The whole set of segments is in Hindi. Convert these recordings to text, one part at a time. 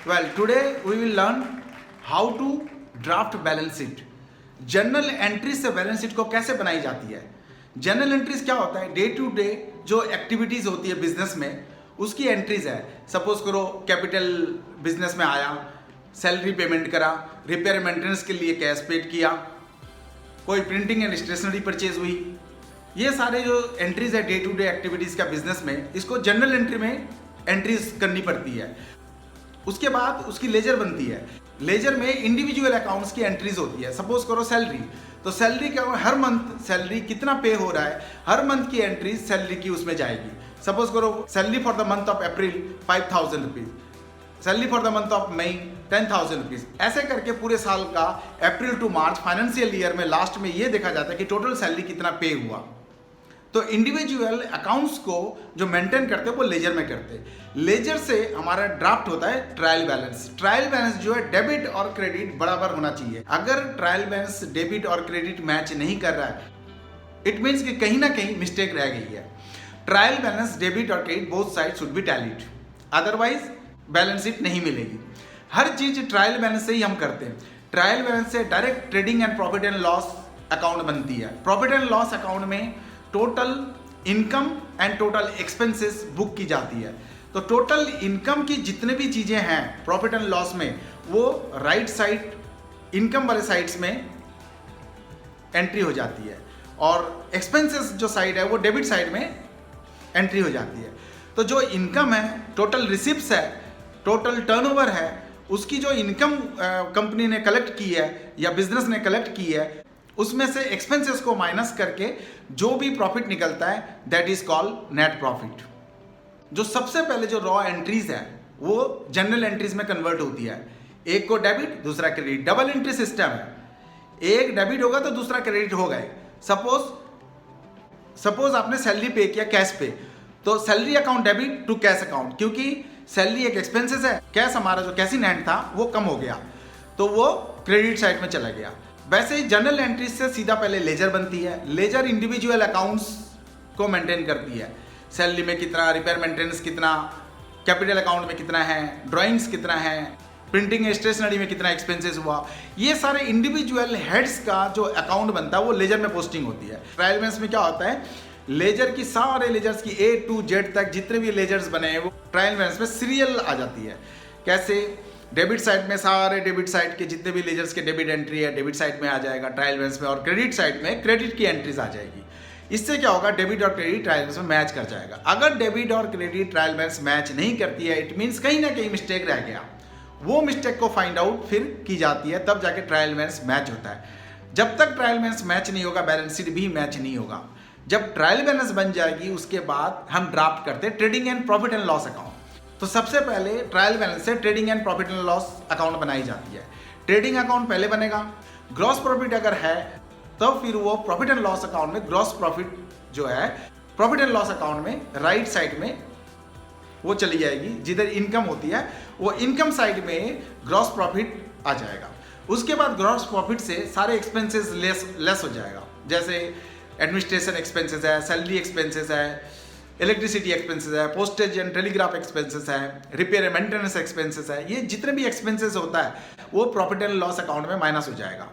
Well, today we will learn how to draft balance sheet. Journal entries से बैलेंस शीट को कैसे बनाई जाती है। जर्नल एंट्रीज क्या होता है? डे टू डे जो एक्टिविटीज होती है बिजनेस में, उसकी एंट्रीज है। सपोज करो कैपिटल बिजनेस में आया, सैलरी पेमेंट करा, रिपेयर मेंटेनेंस के लिए कैश पेड किया, कोई प्रिंटिंग एंड स्टेशनरी परचेज हुई। ये सारे जो एंट्रीज है डे टू डे एक्टिविटीज का बिजनेस में, इसको जर्नल एंट्री में एंट्रीज करनी पड़ती है। उसके बाद उसकी लेजर बनती है। लेजर में इंडिविजुअल अकाउंट्स की एंट्रीज होती है। सपोज करो सैलरी, तो सैलरी का हर मंथ सैलरी कितना पे हो रहा है, हर मंथ की एंट्रीज सैलरी की उसमें जाएगी। सपोज करो salary for the month of April 5000 rupees, salary for the month of May 10,000 rupees. ऐसे करके पूरे साल का April to March financial year में लास्ट में ये देखा जाता है कि टोटल सैलरी कितना पे हुआ। तो इंडिविजुअल अकाउंट्स को जो मेंटेन करते हैं वो लेजर में करते हैं। लेजर से हमारा ड्राफ्ट होता है ट्रायल बैलेंस। ट्रायल बैलेंस जो है डेबिट और क्रेडिट बराबर होना चाहिए। अगर ट्रायल बैलेंस डेबिट और क्रेडिट मैच नहीं कर रहा है, इट मीन्स कि कहीं ना कहीं मिस्टेक रह गई है। ट्रायल बैलेंस डेबिट और credit both side should be tallied, otherwise balance sheet नहीं मिलेगी। हर चीज ट्रायल बैलेंस से ही हम करते हैं। ट्रायल बैलेंस से direct trading and profit and loss account बनती है। प्रॉफिट एंड लॉस अकाउंट में total income and total expenses book की जाती है। तो टोटल इनकम की जितने भी चीजें हैं प्रॉफिट एंड लॉस में, वो राइट साइड इनकम वाले साइड्स में एंट्री हो जाती है, और एक्सपेंसेस जो साइड है वो डेबिट साइड में एंट्री हो जाती है। तो जो इनकम है, टोटल रिसिप्ट्स है, टोटल टर्नओवर है, उसकी जो इनकम कंपनी ने कलेक्ट की है या बिजनेस ने कलेक्ट की है, उसमें से एक्सपेंसेस को माइनस करके जो भी प्रॉफिट निकलता है that is called net profit. जो सबसे पहले जो रॉ एंट्रीज है वो जनरल एंट्रीज में कन्वर्ट होती है। एक को डेबिट, दूसरा क्रेडिट, डबल एंट्री सिस्टम है। एक डेबिट होगा तो दूसरा क्रेडिट होगा। सपोज आपने सैलरी पे किया कैश पे, तो salary account debit to cash account, क्योंकि सैलरी एक एक्सपेंसेस है, कैश हमारा जो कैश इन हैंड था वो कम हो गया, तो वो क्रेडिट साइड में चला गया। वैसे ही जनरल एंट्रीज से सीधा पहले लेजर बनती है। लेजर इंडिविजुअल अकाउंट्स को मेंटेन करती है। सैलरी में कितना, रिपेयर मेंटेनेंस कितना, कैपिटल अकाउंट में कितना है, ड्राइंग्स कितना है, प्रिंटिंग स्टेशनरी में कितना एक्सपेंसेस हुआ, ये सारे इंडिविजुअल हेड्स का जो अकाउंट बनता है वो लेजर में पोस्टिंग होती है। ट्रायल बैलेंस में क्या होता है, लेजर की सारे लेजर्स की A to Z तक जितने भी लेजर्स बने हैं वो ट्रायल बैलेंस में सीरियल आ जाती है। कैसे? डेबिट साइड में सारे डेबिट साइड के जितने भी लेजर्स के डेबिट एंट्री है डेबिट साइड में आ जाएगा ट्रायल बैलेंस में, और क्रेडिट साइड में क्रेडिट की एंट्रीज आ जाएगी। इससे क्या होगा, डेबिट और क्रेडिट ट्रायल बैलेंस में मैच कर जाएगा। अगर डेबिट और क्रेडिट ट्रायल बैलेंस मैच नहीं करती है, इट मीन्स कहीं ना कहीं मिस्टेक रह गया। वो मिस्टेक को फाइंड आउट फिर की जाती है, तब जाके ट्रायल बैलेंस मैच होता है। जब तक ट्रायल बैलेंस मैच नहीं होगा, बैलेंस शीट भी मैच नहीं होगा। जब ट्रायल बैलेंस बन जाएगी, उसके बाद हम ड्राफ्ट करते हैं trading and profit and loss account. तो सबसे पहले ट्रायल बैलेंस से trading and profit and loss account बनाई जाती है। ट्रेडिंग अकाउंट पहले बनेगा। ग्रॉस प्रॉफिट अगर है तो फिर वो प्रॉफिट एंड लॉस अकाउंट में, ग्रॉस प्रॉफिट जो है प्रॉफिट एंड लॉस अकाउंट में राइट साइड में वो चली जाएगी। जिधर इनकम होती है वो इनकम साइड में ग्रॉस प्रॉफिट आ जाएगा। उसके बाद ग्रॉस प्रॉफिट से सारे एक्सपेंसेस लेस हो जाएगा। जैसे एडमिनिस्ट्रेशन एक्सपेंसेस है, सैलरी एक्सपेंसेस है, इलेक्ट्रिसिटी एक्सपेंसेस है, पोस्टेज एंड टेलीग्राफ एक्सपेंसेस है, रिपेयर एंड मेंटेनेंस एक्सपेंसेस है। ये जितने भी एक्सपेंसेस होता है वो प्रॉफिट एंड लॉस अकाउंट में माइनस हो जाएगा।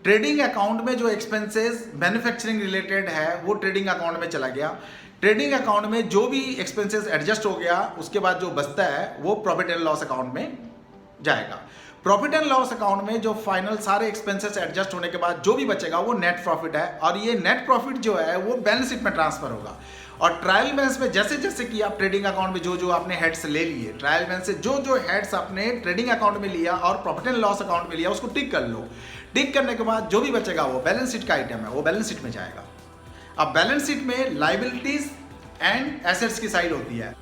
ट्रेडिंग अकाउंट में जो एक्सपेंसेस मैन्युफैक्चरिंग रिलेटेड है वो ट्रेडिंग अकाउंट में चला गया। ट्रेडिंग अकाउंट में जो भी एक्सपेंसेस एडजस्ट हो गया, उसके बाद जो बचता है वो प्रॉफिट एंड लॉस अकाउंट में जाएगा। प्रॉफिट एंड लॉस अकाउंट में जो फाइनल सारे एक्सपेंसेस एडजस्ट होने के बाद जो भी बचेगा वो नेट प्रॉफिट है, और ये नेट प्रॉफिट जो है वो बैलेंस शीट में ट्रांसफर होगा। और ट्रायल बैलेंस में जैसे जैसे कि आप ट्रेडिंग अकाउंट में जो जो आपने हेड्स ले लिए, ट्रायल बैलेंस से जो जो हेड्स आपने ट्रेडिंग अकाउंट में लिया और प्रॉफिट एंड लॉस अकाउंट में लिया, उसको टिक कर लो। टिक करने के बाद जो भी बचेगा वो बैलेंस शीट का आइटम है, वो बैलेंस शीट में जाएगा। अब बैलेंस शीट में लायबिलिटीज एंड एसेट्स की साइड होती है।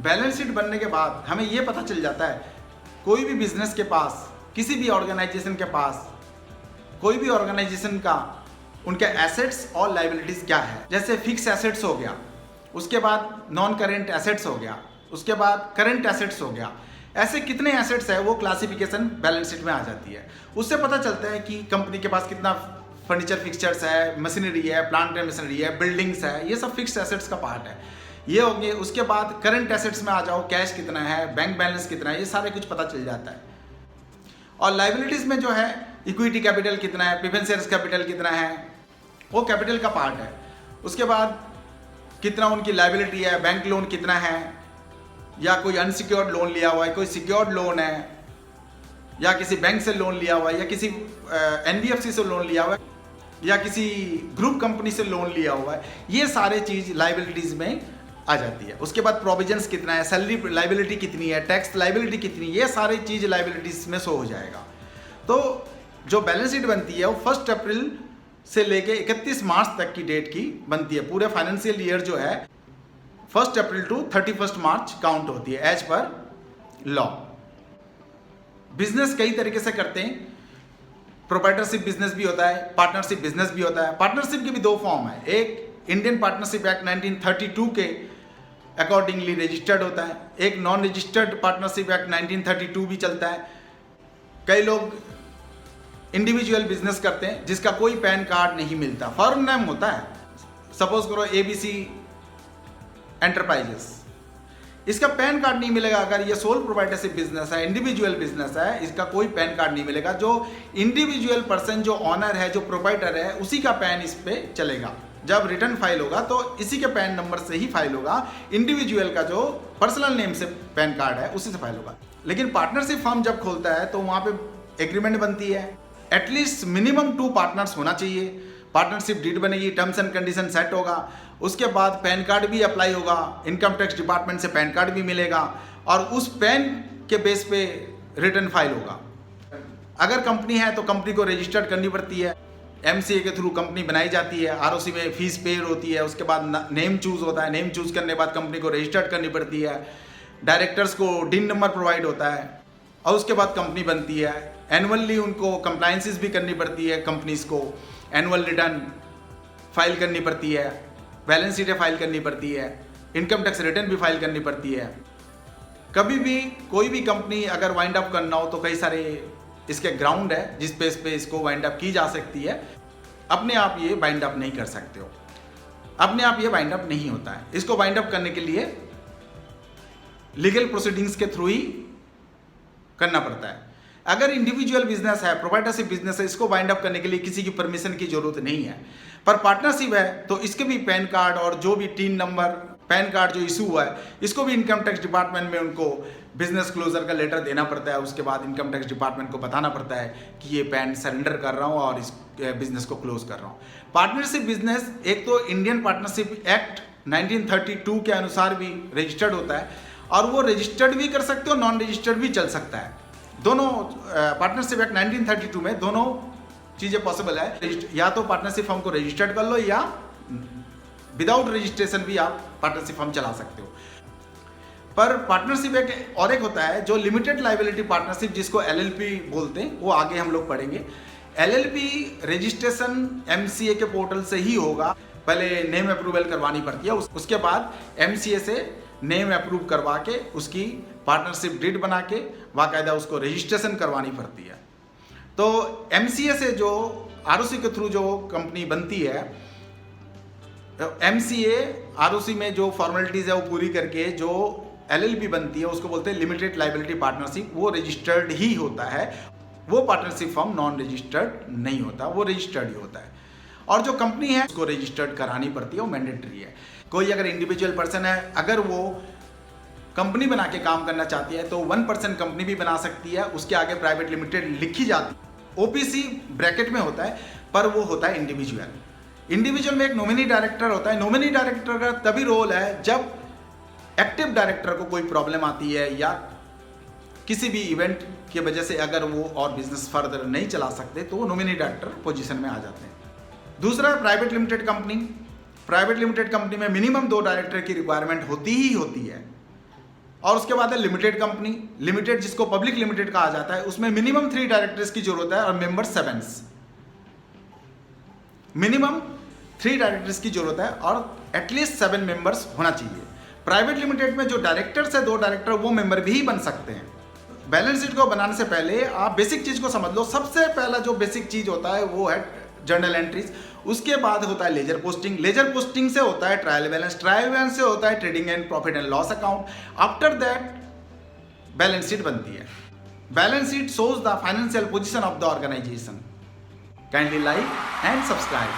बैलेंस शीट बनने के बाद हमें ये पता चल जाता है कोई भी बिजनेस के पास, किसी भी ऑर्गेनाइजेशन के पास, कोई भी ऑर्गेनाइजेशन का उनके एसेट्स और लायबिलिटीज क्या है। जैसे फिक्स एसेट्स हो गया, उसके बाद नॉन करेंट एसेट्स हो गया, उसके बाद करंट एसेट्स हो गया। ऐसे कितने एसेट्स है वो क्लासिफिकेशन बैलेंस शीट में आ जाती है। उससे पता चलता है कि कंपनी के पास कितना फर्नीचर फिक्सचर्स है, मशीनरी है, प्लांट एंड मशीनरी है, बिल्डिंग्स है, ये सब फिक्स्ड एसेट्स का पार्ट है। ये हो गए। उसके बाद करंट एसेट्स में आ जाओ, कैश कितना है, बैंक बैलेंस कितना है, ये सारे कुछ पता चल जाता है। और लाइबिलिटीज में जो है इक्विटी कैपिटल कितना है, प्रेफरेंस शेयर्स कैपिटल कितना है, वो कैपिटल का पार्ट है। उसके बाद कितना उनकी लाइबिलिटी है, बैंक लोन कितना है, या कोई अनसिक्योर्ड लोन लिया हुआ है, कोई सिक्योर्ड लोन है, या किसी बैंक से लोन लिया हुआ है, या किसी एनबीएफसी से लोन लिया हुआ है, या किसी ग्रुप कंपनी से लोन लिया हुआ है, ये सारे चीज लाइबिलिटीज में आ जाती है। उसके बाद प्रोविजंस कितना है, सैलरी लाइबिलिटी कितनी है, टैक्स लाइबिलिटी कितनी है, ये सारी चीज लाइबिलिटीज में शो हो जाएगा। तो जो बैलेंस शीट बनती है वो 1 अप्रैल से लेके 31 मार्च तक की डेट की बनती है। पूरे फाइनेंशियल ईयर जो है 1 अप्रैल टू 31 मार्च काउंट होती है एज पर लॉ। बिजनेस कई तरीके से करते हैं, प्रोप्राइटरशिप बिजनेस भी होता है, पार्टनरशिप बिजनेस भी होता है। पार्टनरशिप की भी 2 फॉर्म है, एक इंडियन पार्टनरशिप एक्ट 1932 के अकॉर्डिंगली रजिस्टर्ड होता है, एक नॉन रजिस्टर्ड पार्टनरशिप एक्ट 1932 भी चलता है। कई लोग इंडिविजुअल बिजनेस करते हैं जिसका कोई पैन कार्ड नहीं मिलता, फर्म नेम होता है, सपोज करो ABC एंटरप्राइजेस, इसका पैन कार्ड नहीं मिलेगा। अगर ये सोल प्रोप्राइटरशिप बिजनेस है, इंडिविजुअल बिजनेस है, इसका कोई पैन कार्ड नहीं मिलेगा। जो इंडिविजुअल पर्सन, जो ऑनर है, जो प्रोप्राइटर है, उसी का पैन इस पे चलेगा। जब रिटर्न फाइल होगा तो इसी के पैन नंबर से ही फाइल होगा, इंडिविजुअल का जो पर्सनल नेम से पैन कार्ड है उसी से फाइल होगा। लेकिन पार्टनरशिप फर्म जब खोलता है तो वहाँ पे एग्रीमेंट बनती है, एटलीस्ट मिनिमम 2 पार्टनर्स होना चाहिए, पार्टनरशिप डीड बनेगी, टर्म्स एंड कंडीशन सेट होगा, उसके बाद पैन कार्ड भी अप्लाई होगा, इनकम टैक्स डिपार्टमेंट से पैन कार्ड भी मिलेगा, और उस पैन के बेस पे रिटर्न फाइल होगा। अगर कंपनी है तो कंपनी को रजिस्टर्ड करनी पड़ती है, MCA के थ्रू कंपनी बनाई जाती है, ROC में फीस पेड होती है, उसके बाद नेम चूज होता है, नेम चूज करने के बाद कंपनी को रजिस्टर्ड करनी पड़ती है, डायरेक्टर्स को DIN नंबर प्रोवाइड होता है, और उसके बाद कंपनी बनती है। एनुअली उनको कंप्लायंसेस भी करनी पड़ती है, कंपनीज को एनुअल रिटर्न फाइल करनी पड़ती है, बैलेंस शीटें फाइल करनी पड़ती है, इनकम टैक्स रिटर्न भी फाइल करनी पड़ती है। कभी भी कोई भी कंपनी अगर वाइंड अप करना हो तो कई सारे इसके ग्राउंड है जिस पे इसको वाइंड अप की जा सकती है। अपने आप ये वाइंड अप नहीं कर सकते हो, अपने आप ये वाइंड अप नहीं होता है। इसको वाइंड अप करने के लिए लीगल प्रोसीडिंग्स के थ्रू ही करना पड़ता है। अगर इंडिविजुअल बिजनेस है, प्रोप्राइटरशिप बिजनेस है, इसको वाइंड अप करने के लिए किसी की परमिशन की जरूरत नहीं है। पर पार्टनरशिप है तो इसके भी पैन कार्ड और जो भी TIN नंबर, पैन कार्ड जो इशू हुआ है, इसको भी इनकम टैक्स डिपार्टमेंट में उनको बिजनेस क्लोजर का लेटर देना पड़ता है। उसके बाद इनकम टैक्स डिपार्टमेंट को बताना पड़ता है कि ये पैन सरेंडर कर रहा हूँ और इस बिजनेस को क्लोज कर रहा हूँ। पार्टनरशिप बिजनेस एक तो इंडियन पार्टनरशिप एक्ट 1932 के अनुसार भी रजिस्टर्ड होता है, और वो रजिस्टर्ड भी कर सकते हो, नॉन रजिस्टर्ड भी चल सकता है। दोनों पार्टनरशिप एक्ट 1932 में दोनों चीजें पॉसिबल है। या तो पार्टनरशिप फर्म को रजिस्टर्ड कर लो, या विदाउट रजिस्ट्रेशन भी आप पार्टनरशिप फर्म चला सकते हो। पर पार्टनरशिप एक और एक होता है जो लिमिटेड लाइबिलिटी पार्टनरशिप, जिसको LLP बोलते हैं, वो आगे हम लोग पढ़ेंगे। LLP रजिस्ट्रेशन MCA के पोर्टल से ही होगा। पहले नेम अप्रूवल करवानी पड़ती है, उसके बाद MCA से नेम अप्रूव करवा के उसकी पार्टनरशिप डीड बना के बाकायदा उसको रजिस्ट्रेशन करवानी पड़ती है। तो MCA से जो ROC के थ्रू जो कंपनी बनती है, MCA ROC में जो फॉर्मेलिटीज है वो पूरी करके जो LLP बनती है उसको बोलते हैं लिमिटेड लाइबिलिटी पार्टनरशिप। वो रजिस्टर्ड ही होता है, वो पार्टनरशिप फर्म नॉन रजिस्टर्ड नहीं होता, वो रजिस्टर्ड ही होता है। और जो कंपनी है उसको रजिस्टर्ड करानी पड़ती है, वो मैंडेटरी है। कोई अगर इंडिविजुअल पर्सन है, अगर वो कंपनी बना के काम करना चाहती है तो 1% कंपनी भी बना सकती है, उसके आगे प्राइवेट लिमिटेड लिखी जाती है, OPC ब्रैकेट में होता है, पर वो होता है इंडिविजुअल। इंडिविजुअल में एक नॉमिनी डायरेक्टर होता है। नॉमिनी डायरेक्टर का तभी रोल है जब एक्टिव डायरेक्टर को कोई प्रॉब्लम आती है या किसी भी इवेंट की वजह से अगर वो और बिजनेस फर्दर नहीं चला सकते तो वो नॉमिनी डायरेक्टर पोजीशन में आ जाते हैं। दूसरा है private limited company. Private limited company में मिनिमम 2 डायरेक्टर की रिक्वायरमेंट होती ही होती है। और उसके बाद है लिमिटेड कंपनी। लिमिटेड जिसको पब्लिक लिमिटेड कहा जाता है, उसमें मिनिमम 3 डायरेक्टर्स की जरूरत है और मेंबर 7। मिनिमम 3 डायरेक्टर्स की जरूरत है और एटलीस्ट 7 मेंबर्स होना चाहिए। प्राइवेट लिमिटेड में जो डायरेक्टर्स है 2 डायरेक्टर, वो मेंबर भी बन सकते हैं। बैलेंस शीट को बनाने से पहले आप बेसिक चीज को समझ लो। सबसे पहला जो बेसिक चीज होता है वो है जर्नल एंट्रीज। उसके बाद होता है लेजर पोस्टिंग, लेजर पोस्टिंग से होता है ट्रायल बैलेंस, ट्रायल बैलेंस से होता है trading and profit and loss account. After that balance sheet बनती है। Balance sheet shows the financial position of the organization. Kindly like and subscribe.